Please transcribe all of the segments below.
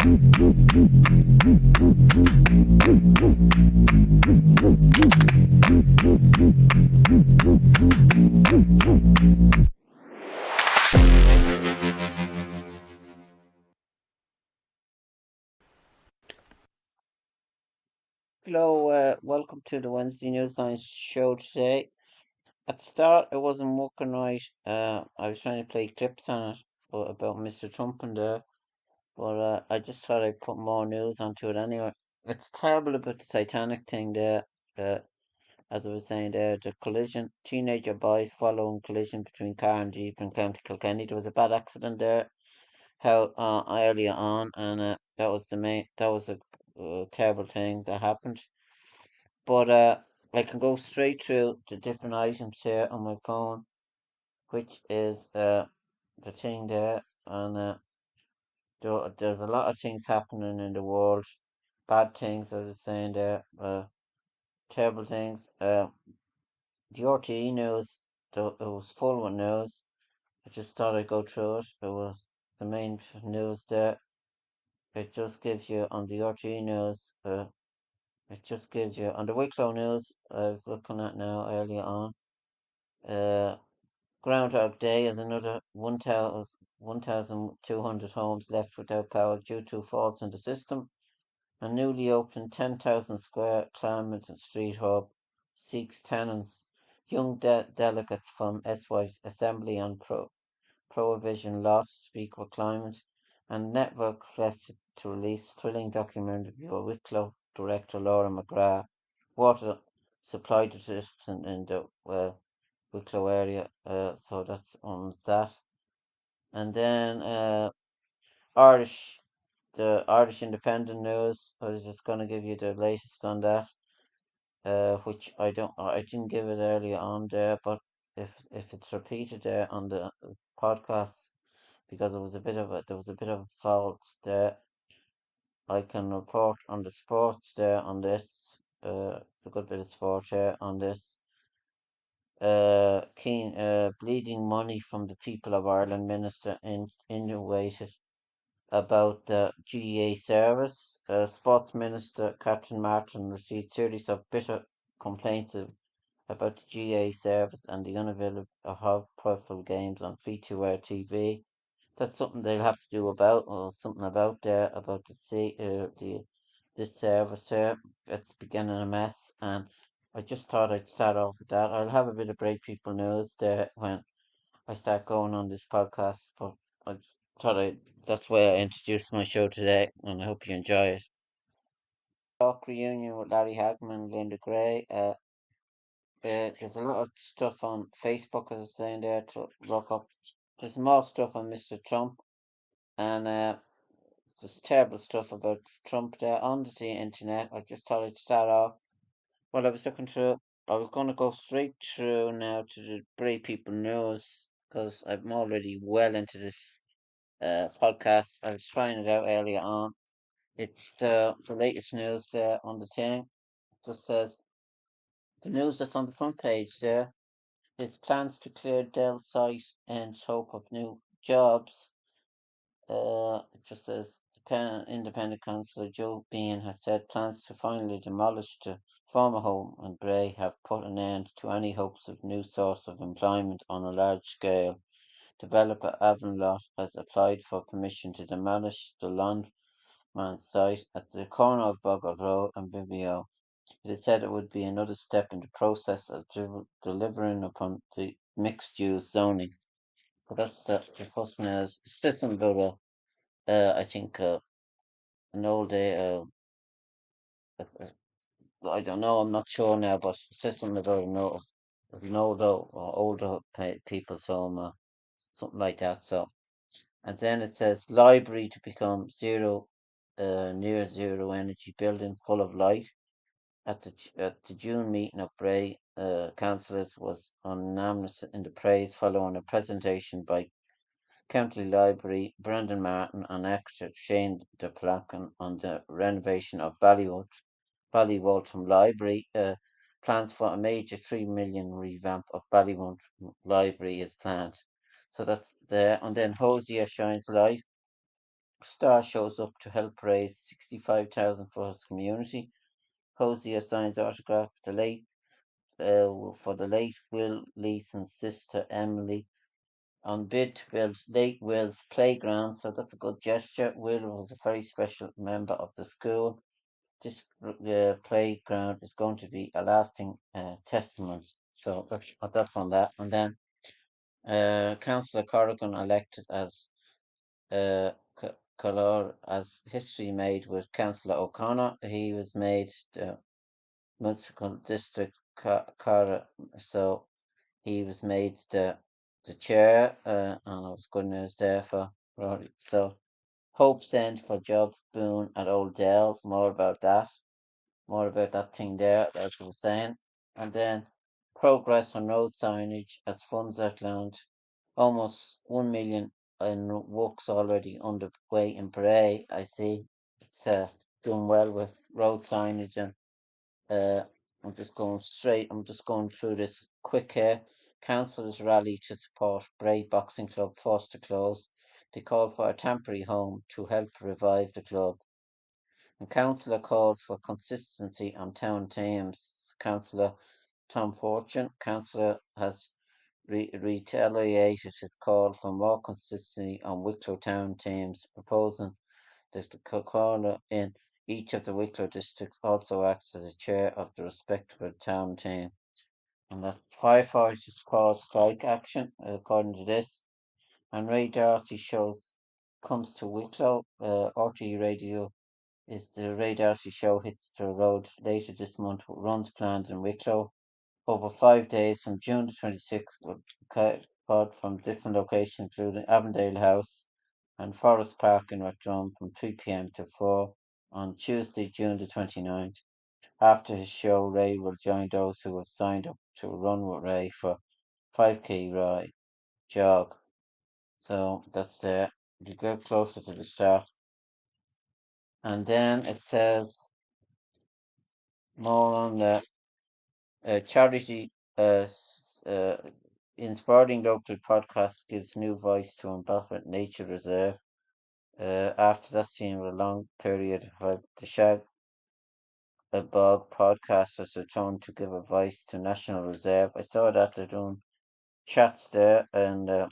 Hello, welcome to the Wednesday Newsline show today. At the start, it wasn't working right. I was trying to play clips on it about Mr. Trump and there, but I just thought I'd put more news onto it anyway. It's terrible about the Titanic thing there. Uh, as I was saying there, the collision, teenager boys following collision between car and jeep in County Kilkenny. There was a bad accident there, how earlier on, and that was a terrible thing that happened. But I can go straight through the different items here on my phone, which is the thing there, and there's a lot of things happening in the world, bad things. I was saying there, terrible things. The RTE news, it was full with news. I just thought I'd go through it. It was the main news there. It just gives you on the RTE news. It just gives you on the Wicklow news. I was looking at now earlier on. Uh, Groundhog Day is another 1,200 homes left without power due to faults in the system. A newly opened 10,000 square Claremont Street hub seeks tenants. Young delegates from SY Assembly on Prohibition lots speak with climate. And Network requested to release thrilling documentary by Wicklow director Laura McGrath. Water supply disruption in the Wicklow area. So that's on that. And then Irish, the Irish Independent News. I was just going to give you the latest on that, which I didn't give it earlier on there, but if it's repeated there on the podcast because there was a bit of a fault there. I can report on the sports there on this. It's a good bit of sport here on this. Bleeding money from the people of Ireland minister insinuated about the GEA service. Sports Minister Catherine Martin received series of bitter complaints about the GEA service and the unavailability of high-profile games on free-to-air TV. That's something they'll have to do about, or something about there about the this service here. It's beginning a mess, and I just thought I'd start off with that. I'll have a bit of Bray People news there when I start going on this podcast, but I thought that's why I introduced my show today, and I hope you enjoy it. Talk reunion with Larry Hagman and Linda Gray. There's a lot of stuff on Facebook, as I was saying there, to look up. There's more stuff on Mr. Trump, and there's terrible stuff about Trump there on the internet. I just thought I'd start off. While I was looking through, I was going to go straight through now to the Brave People News, because I'm already well into this podcast. I was trying it out earlier on. It's the latest news there on the thing. It just says the news that's on the front page there is plans to clear Dell site and hope of new jobs. It just says independent councillor Joe Bean has said plans to finally demolish the former home and Bray have put an end to any hopes of new source of employment on a large scale. Developer Avonlot has applied for permission to demolish the Landman site at the corner of Bogart Road and Biblio. It is said it would be another step in the process of delivering upon the mixed-use zoning. So that's the first news. It's just about I think an old I don't know. I'm not sure now, but it's just something about an older people's home, something like that. So, and then it says library to become near zero energy building full of light. At the June meeting of Bray, councillors was unanimous in the praise following a presentation by County Library Brendan Martin and architect Shane de Placken on the renovation of Ballywaltham Library. Plans for a major 3 million revamp of Ballywaltham Library is planned. So that's there. And then Hosier shines light star shows up to help raise 65,000 for his community. Hosier signs autograph for the late Will Leeson's sister Emily on bid to build late Will's playground. So that's a good gesture. Will was a very special member of the school. This playground is going to be a lasting testament. So that's on that. And then Councillor Corrigan elected as Color as history made with Councillor O'Connor. He was made the municipal district Cara, so he was made the chair, and it was good news there for Rory. So Hope's End for Job Boone at Old Dell. More about that thing there, like I was saying. And then progress on road signage as funds outlined. Almost 1 million in works already underway in Bray. I see it's doing well with road signage, and uh, I'm just going through this quick here. Councillors rally to support Bray Boxing Club forced to close. They call for a temporary home to help revive the club. And councillor calls for consistency on town teams. Councillor Tom Fortune, councillor has retaliated his call for more consistency on Wicklow town teams, proposing that the caller in each of the Wicklow districts also acts as a chair of the respective town team. And that's firefighters call strike action, according to this. And Ray Darcy comes to Wicklow. RT Radio is the Ray Darcy show hits the road later this month with runs planned in Wicklow over 5 days from June the 26th with caught from different locations including Avondale House and Forest Park in Rathrum from 3 p.m. to 4 on Tuesday, June the 29th. After his show, Ray will join those who have signed up to run with Ray for 5k ride jog. So that's there. You get closer to the start. And then it says more on the charity inspiring local podcast gives new voice to Embattled Nature Reserve. After that scene with a long period of the Shag Bog podcasters returned to give a voice to National Reserve. I saw that they're doing chats there, and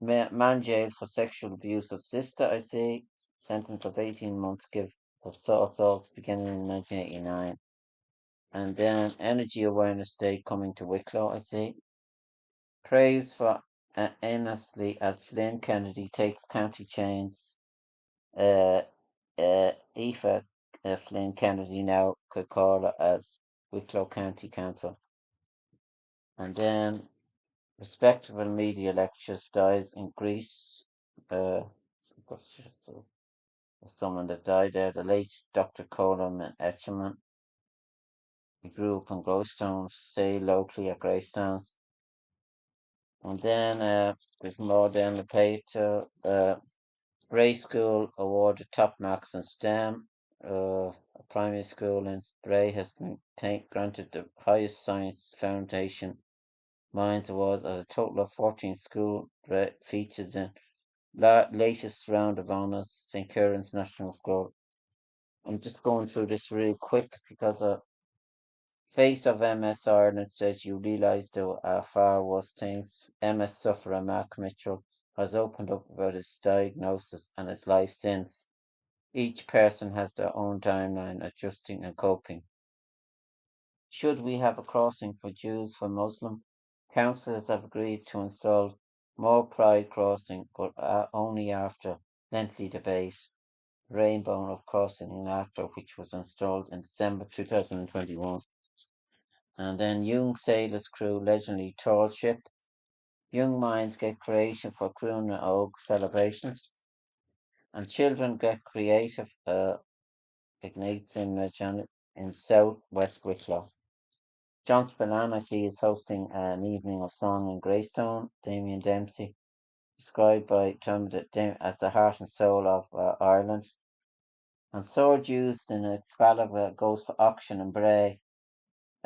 man jailed for sexual abuse of sister. I see sentence of 18 months give assault beginning in 1989. And then Energy Awareness Day coming to Wicklow, I see. Praise for Annesley as Flynn Kennedy takes county chains. Uh, Aoife Flynn Kennedy now could call her as Wicklow County Council. And then respectable media lectures dies in Greece. So someone that died there, the late Dr. Coleman Etcheman. He grew up in Greystones, stayed locally at Greystowns. And then there's more down the page. Bray School awarded top marks in STEM. A primary school in Bray has been granted the highest science foundation Minds Award as a total of 14 school features in latest round of honours, St. Kieran's National School. I'm just going through this real quick because Face of MS Ireland says you realise there are far worse things. MS sufferer Mark Mitchell has opened up about his diagnosis and his life since. Each person has their own timeline, adjusting and coping. Should we have a crossing for Jews for Muslim? Councillors have agreed to install more pride crossing, but only after lengthy debate. Rainbow of Crossing in Actor, which was installed in December 2021. And then Young Sailors Crew legendary tall ship. Young minds get creation for Cruna Og celebrations. And children get creative ignites in South West Wicklow. John Spillane, I see, is hosting an evening of song in Greystone. Damien Dempsey, described by termed as the heart and soul of Ireland. And sword used in Excalibur goes for auction in Bray.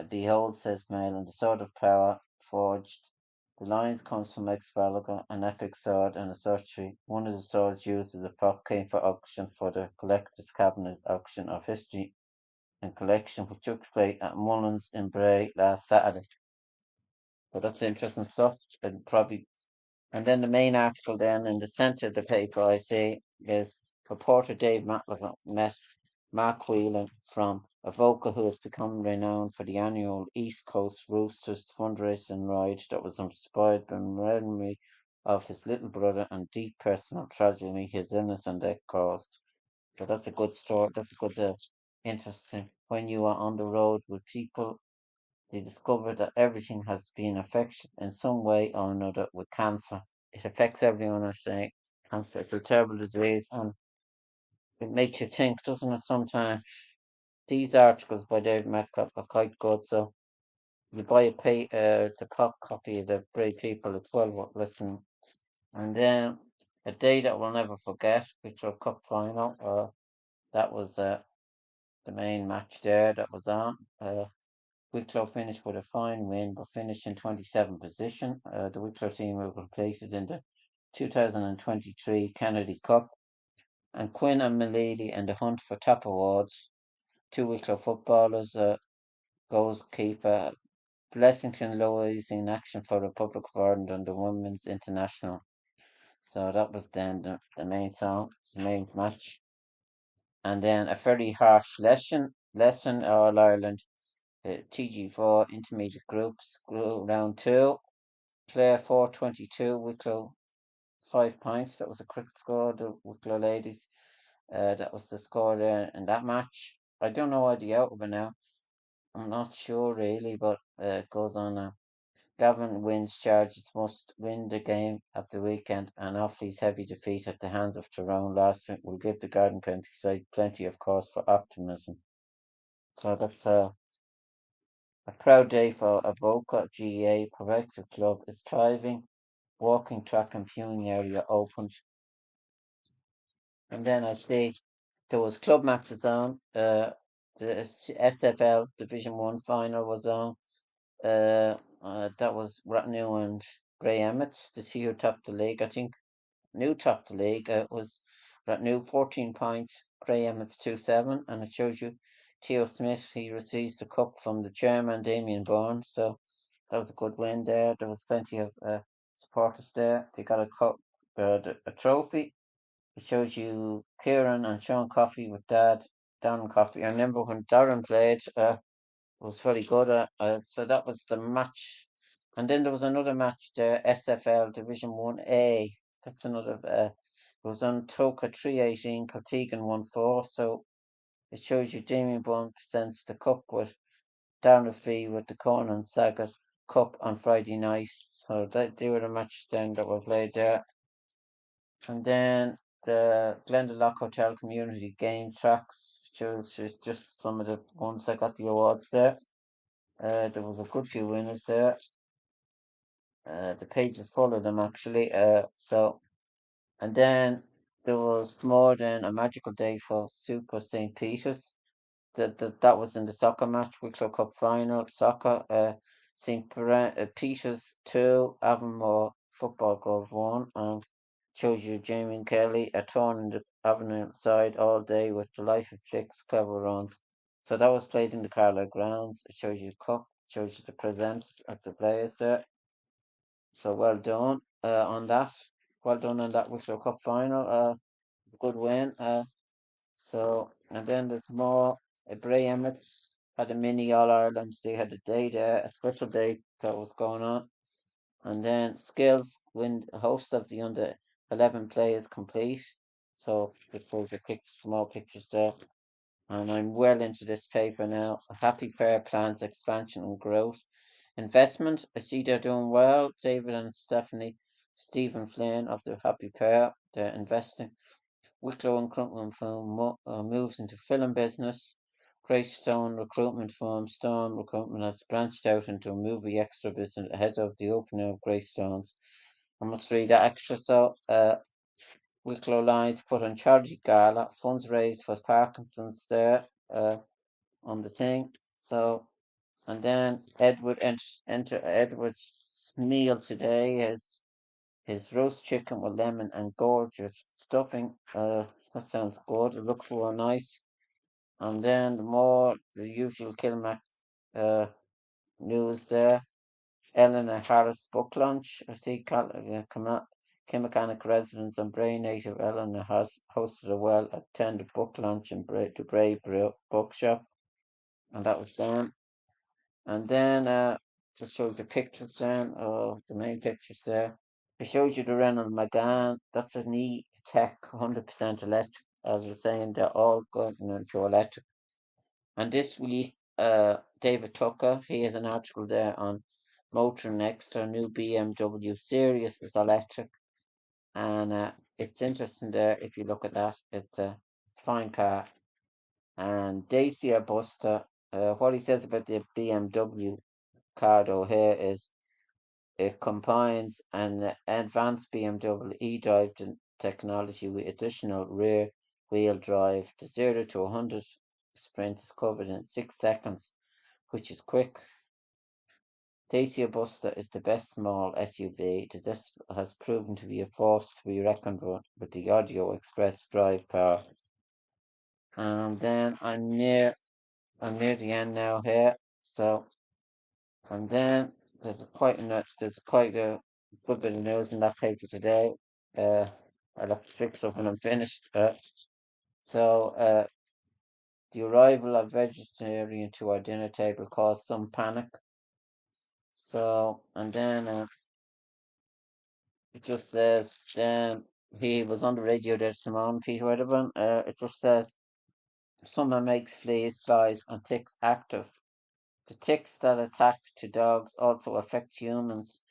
Behold, says Mail, and the sword of power forged The Lions comes from Excalibur, an epic sword and a sorcery. One of the swords used as a prop came for auction for the Collector's Cabinet Auction of History and Collection, which took place at Mullins in Bray last Saturday. So that's interesting stuff. And probably, and then the main article then in the centre of the paper I see is reporter Dave Matlock met Mark Whelan from Avoca, who has become renowned for the annual East Coast Roosters fundraising ride that was inspired by memory of his little brother and deep personal tragedy his innocent death caused. So that's a good story. That's a good, interesting. When you are on the road with people, they discover that everything has been affected in some way or another with cancer. It affects everyone, I say. Cancer is a terrible disease, and it makes you think, doesn't it, sometimes? These articles by David Metcalf are quite good, so you buy the pop copy of the Bray People, it's well worth listening. And then a day that we'll never forget, Wicklow Cup final. That was the main match there that was on. Wicklow finished with a fine win, but finished in 27th position. The Wicklow team were completed in the 2023 Kennedy Cup, and Quinn and Malili in the hunt for top awards. Two Wicklow footballers, goalkeeper Blessington Lois in action for Republic of Ireland and the Women's International. So that was then the main song, the main match. And then a very harsh lesson All Ireland TG4 intermediate groups round two. Clare 422, Wicklow 5 points. That was a quick score. The Wicklow ladies. That was the score there in that match. I don't know why they're out of it now. I'm not sure really, but it goes on now. Gavin wins charges must win the game at the weekend, and Offaly's heavy defeat at the hands of Tyrone last week will give the Garden County side plenty of cause for optimism. So that's a proud day for Avoca GA. Progressive Club is thriving. Walking track and viewing area opened. And then I see there was club matches on. The SFL Division 1 final was on. That was Rathnew and Grey Emmets to see who topped the league. I think New topped the league. It was Rathnew 14 points, Grey Emmets 2-7, and it shows you Theo Smith. He receives the cup from the chairman Damien Bourne. So that was a good win there. There was plenty of supporters there. They got a cup, a trophy. It shows you Kieran and Sean Coffey with Dad, Darren Coffey. I remember when Darren played. Was very good. So that was the match, and then there was another match, the SFL Division 1A. That's another. It was on Toka 318, Kiltegan 1-4. So it shows you Damien Bond presents the cup with Darren Fee with the Conan Sagat Cup on Friday night. So they were the matches then that were played there, and then the Glendalough Hotel Community Game Tracks shows just some of the ones that got the awards there. There was a good few winners there. The page is full of them actually. And then there was more than a magical day for Super St. Peter's. That was in the soccer match, Wicklow Cup final. Soccer, Peter's 2, Avonmore Football Club 1, and shows you Jamie Kelly, a torn in the Avenue side all day with delightful flicks, clever runs. So that was played in the Carlisle grounds. It shows you the cup, shows you the presenters of the players there. So well done on that. Well done on that Wicklow Cup final. Good win. So and then there's more. Bray Emmets had a mini All Ireland. They had a day there, a special day that was going on. And then Skills win a host of the under 11 players complete. So just shows you small pictures there. And I'm well into this paper now. Happy Pair plans expansion and growth. Investment, I see they're doing well. David and Stephen Flynn of the Happy Pair, they're investing. Wicklow and Crumpman firm moves into film business. Greystone recruitment firm Storm Recruitment has branched out into a movie extra business ahead of the opening of Greystones. I must read that extra. So, Wicklow Lions put on charity gala, funds raised for Parkinson's there on the thing. So And then enter Edward's meal today is his roast chicken with lemon and gorgeous stuffing. That sounds good. It looks real nice. And then the usual Kilmac news there. Eleanor Harris book launch. I see Kilmacanic residents and Bray native Eleanor has hosted a well-attended book launch in the Bray bookshop, and that was done. And then just shows the pictures then, the main pictures there. It shows you the Renault Megane. That's a neat tech, 100% electric. As I was saying, they're all going into electric. And this week, David Tucker, he has an article there on Motor Next, our new BMW series is electric. And it's interesting there if you look at that. It's a fine car. And Dacia Buster, what he says about the BMW Cardo here is it combines an advanced BMW e-drive technology with additional rear wheel drive. The 0 to 100 sprint is covered in 6 seconds, which is quick. Dacia Buster is the best small SUV. This has proven to be a force to be reckoned with the Audio Express drive power. And then I'm near the end now here. So, and then there's quite a good bit of news in that paper today. I'll have to fix up when I'm finished. So, the arrival of vegetarian to our dinner table caused some panic. So, and then it just says, he was on the radio there, Simone Peter Wedderburn. It just says, someone makes fleas, flies, and ticks active. The ticks that attack to dogs also affect humans.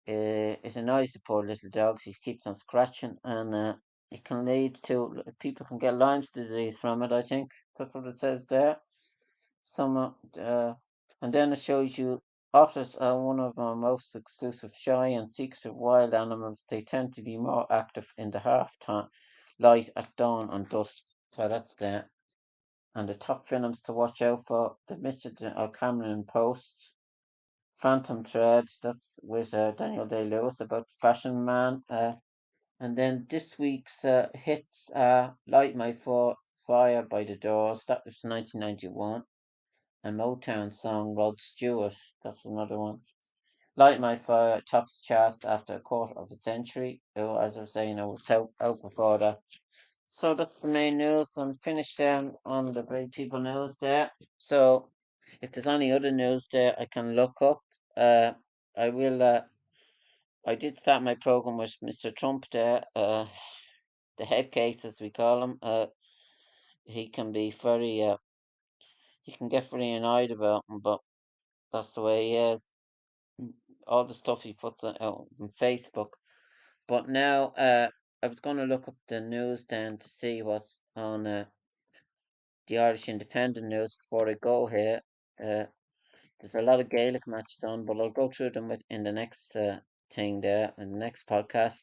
It annoys the poor little dogs. He keeps on scratching, and it can lead to people can get Lyme's disease from it. I think that's what it says there. Some, and then it shows you otters are one of our most exclusive, shy, and secretive wild animals. They tend to be more active in the half time light at dawn and dusk. So that's there. And the top films to watch out for: The Mr. Cameron Post, Phantom Thread, that's with Daniel Day-Lewis about Fashion Man. And then this week's hits Light My Fire by The Doors, that was 1991. And Motown song Rod Stewart, that's another one. Light My Fire tops charts after a quarter of a century. Oh, as I was saying, I was out before that. So that's the main news. I'm finished down on the Great People news there. So if there's any other news there, I can look up. I will. I did start my program with Mr. Trump there. The head case, as we call him. He can be very. He can get very annoyed about him, but that's the way he is. All the stuff he puts out on Facebook. But now, I was going to look up the news then to see what's on the Irish Independent news before I go here. There's a lot of Gaelic matches on, but I'll go through them in the next thing there, in the next podcast.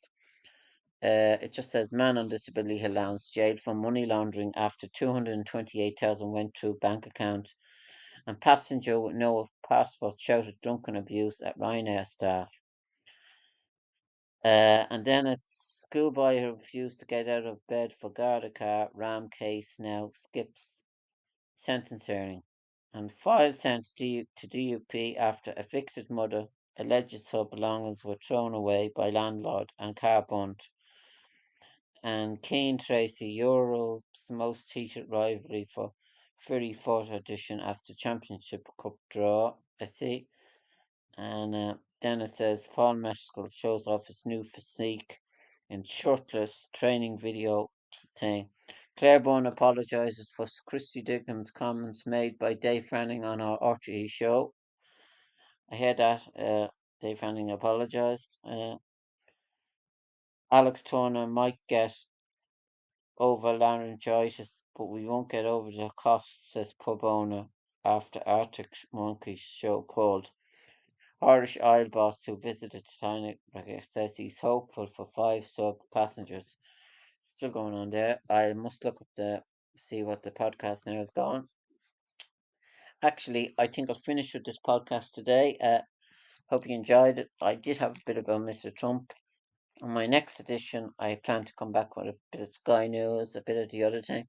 It just says man on disability allowance jailed for money laundering after 228,000 went through bank account, and passenger with no passport shouted drunken abuse at Ryanair staff. And then it's schoolboy who refused to get out of bed for Garda car ram case now skips sentence hearing. And file sent to DUP after evicted mother alleges her belongings were thrown away by landlord and car burnt. And Keane Tracy, Europe's most heated rivalry for 34th edition after Championship Cup draw. I see. And then it says Paul Mescal shows off his new physique in shirtless training video thing. Claire Bourne apologises for Christy Digham's comments made by Dave Fanning on our RTE show. I heard that Dave Fanning apologised. Alex Turner might get over laryngitis, but we won't get over the cost, says pub owner after Arctic Monkey show pulled. Irish Isle boss who visited Titanic says he's hopeful for 5 sub passengers. Still going on there. I must look up see what the podcast now is going. actually, I think I'll finish with this podcast today. Hope you enjoyed it. I did have a bit about Mr. Trump. On my next edition, I plan to come back with a bit of Sky News, a bit of the other thing.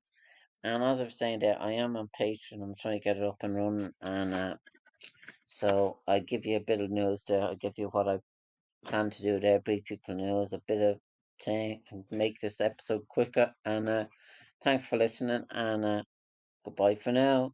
And as I was saying there, I am on Patreon. I'm trying to get it up and running. And so I give you a bit of news there. I give you what I plan to do there, brief people news, a bit of thing, and make this episode quicker. And thanks for listening. And goodbye for now.